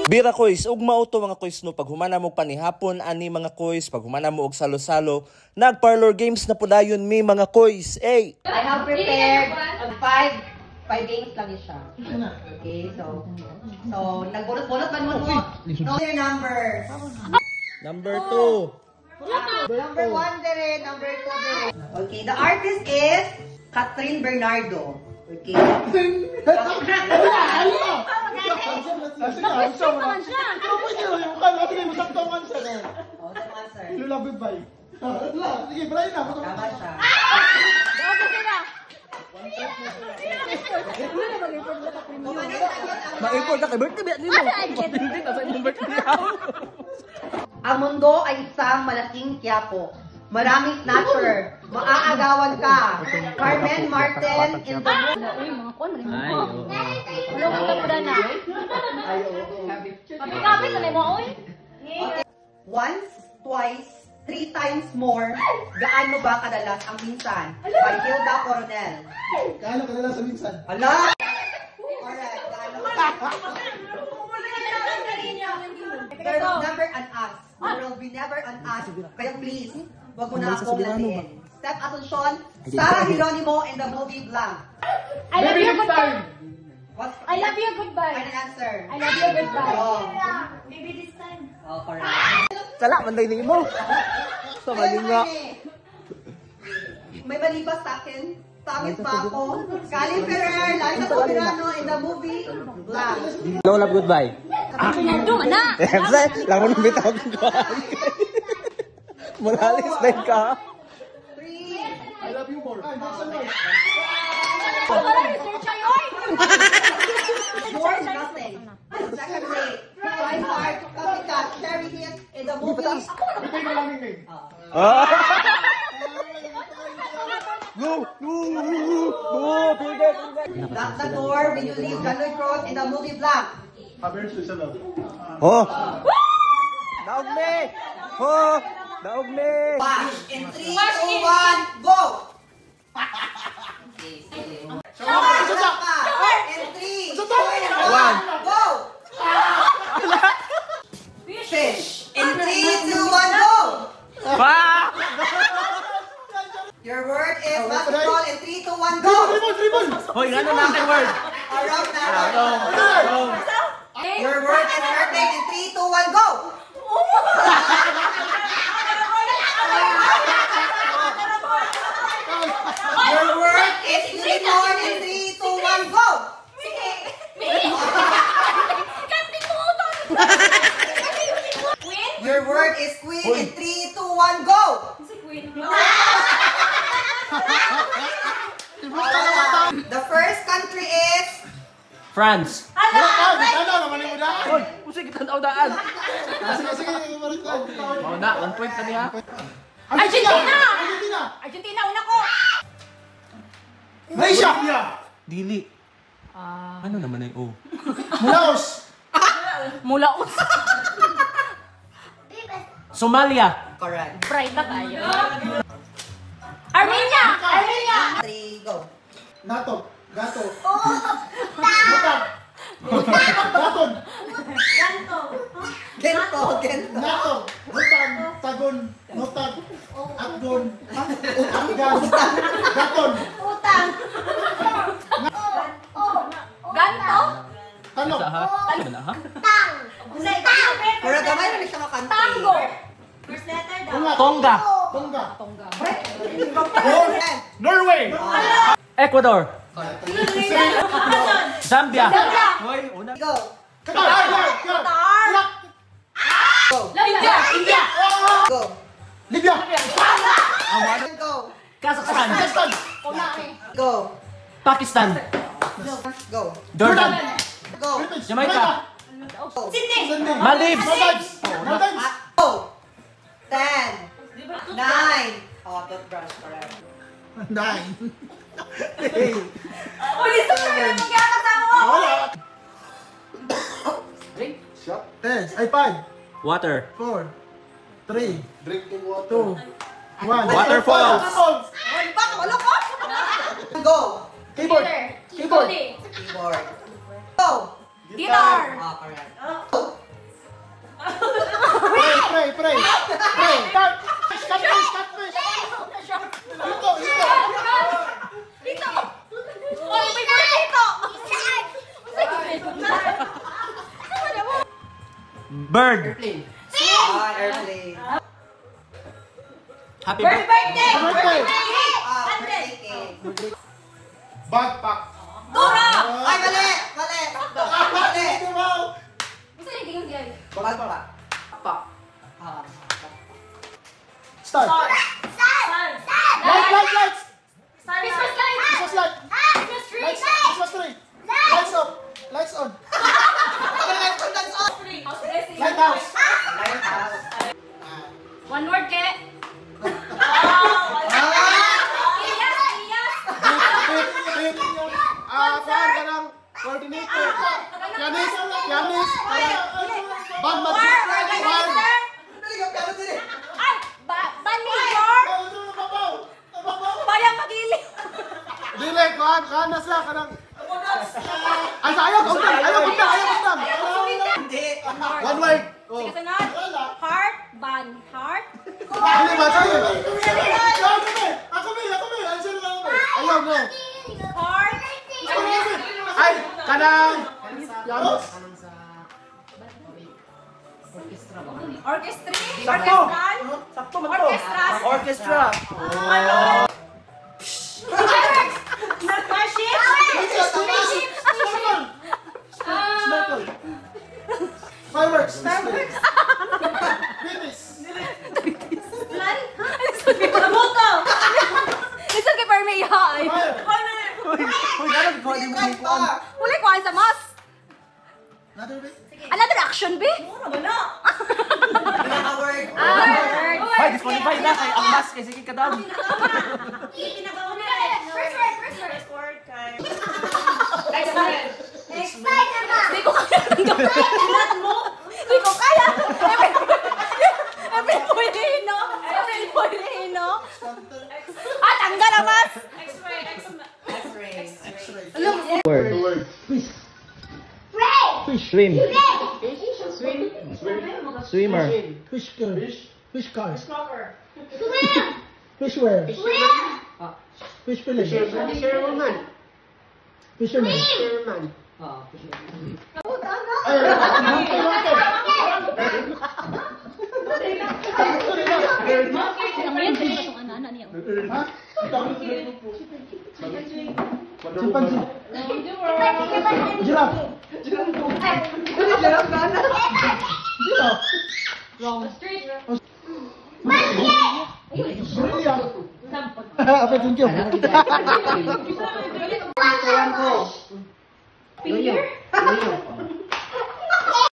Bira kois, ug mauto mga kois no, pag humana mo panihapon ani mga kois, pag humana mo og salo-salo, nag-parlor games na pudayon mi mga kois. Ay! I have prepared 5 games lang siya. Okay, so nagbulot-bulot man mo. Know your numbers. Number 2. Number 1 dire, number 2 dire. Okay, the artist is Catherine Bernardo. Okay. Ma-import na kay birthday ni mo. Hindi na sa imong birthday. Ang mundo ay isang malaking Quiapo. Maraming snatcher. Maaagawan ka. Carmen Martin in the Uy, mga kon, malimut ko. Wala ko tapos na. Kapit-kapit na mo, uy. Once, twice, 3 times more. Gaano ba kadalas ang minsan? By Hilda Coronel. Gaano kadalas ang minsan? Hala! Alright, gaano There will never an us. There will be never an us. Kaya please, wag mo na akong latiin. Steph Asuncion, Sarah Geronimo in the movie Blank. I love you, goodbye. What? I love you, goodbye. Final answer. I love you, goodbye. Oh. Maybe this time. Oh, correct. Sala man day nimo. Sa mali nga. May malibas sa akin. Tangit pa ako. Callie Ferrer, Liza Soberano in the movie Blank. No love goodbye. Pinado, ana. Lang mo nang bitaw ko. Mulalis din ka. 3. I love you more. Ay, Maxon more. More nothing. Secondly, Five Heart, Copycat, Sherry Hill in the movie. Ito yung malaming name. No, pigay. Lock the door when you leave Galoy Cross in the movie Blank. Haberso sa love. Oh. Daog me. Oh, daog me. Bash. In 3, 2, 1, go! In 3, 2, 1, go! Fish. In 3, 2, 1, go! Your word is basketball. In 3, 2, 1, go! Hoy, ano na ang word? Around na. Your word is birthday. In 3, 2, 1, go! Your word is unicorn. In 3, 2, 1, go! Your word is queen. In 3, 2, 1, go! The first country is France. Ano naman yung udaan? Hoy, usa kita daw daan. Sige, marit ko. Oh, na 1 point na niya. Argentina! Argentina, una ko! Malaysia! Dili. Ano naman ay O? Laos! Mulaos. Somalia. correct. Bright na tayo. Armenia! Armenia! 3, go. Nato. Gato. Gato. Gaton. Gento, gento. Nato. Hutan. Tagon. Notag. Atgon. Utanggan. Gaton. Utang! Ganto? Talo. Ano ha? Tang! Pero gamay na siya makanta. Tango! First letter daw. Tonga. Tonga. Norway. Ecuador. Zambia. Hoy, una. Go. Qatar. Iraq. Go. India! India! Go. Libya. Go. Kazakhstan. Pakistan. Go. Pakistan. Go. Jordan. Go. Jamaica. Sydney! Maldives. Maldives. Go. 10. 9. Oh, toothbrush, correct. 9. Ulit sa mga magkakasama ko! Wala. Shot. 10. Ay, 5. Water. 4. 3. Drink the water. 2. 1. Waterfalls. Ay, baka wala ko. Go. Keyboard. Keyboard. Keyboard. Go. Guitar! Oh, correct. Pray. Catfish. Dito! Oh, may mga dito! Bird. Airplane. Happy Birthday! Birthday. Birthday cake. Backpack. Dora! Ay, mali! Mali! Hindi mo. Gusto niyo tingin diyan? Backpack. Start. Sun! Lights. Christmas lights! Christmas light. Christmas tree! Christmas tree. Lights up. Lights on. Tree! House blessing! Lighthouse. One word, ke? Iyas! Pit. Kuhaan ka ng coordinator. Pianist. Band Organizer! Ay! Manager! Bayang magiliw! Dili, kuhaan na sila ka ng... Ay, ayaw, undang. Hindi. One word. Oh. Sige, sunod. Heart, ban. Heart. Dili ba, sa'yo? Ako, May. Answer lang ako, May. Ayaw mo. Heart. Ay, kanang... Pianos. Orchestra. Sakto. Orchestral. Sakto man to. Orchestra. Orchestra. Starship. Spaceship. Snorkel. Fireworks. Fitness. Plan. Moto. Listen kay Permeya. Fire. Uy, gano'n ko di mo kuan. Wala ko sa mas. Another bit. Another action, be? Pinaka-word. Word. Hoy, disqualified na kay ang mas kay sige ka daw. First word. Next word. Hindi ko kaya. Hindi ko kaya. April Polino. Ah, tanggal ang mas. Word. Fish. Swim. Swimmer. Fish girl. Fish car. Fish wear. Fish fillet. Fisherman. Ha? Chimpanzee. Giraffe. Giraffe. Gorilla. Apa tunjuk? Finger.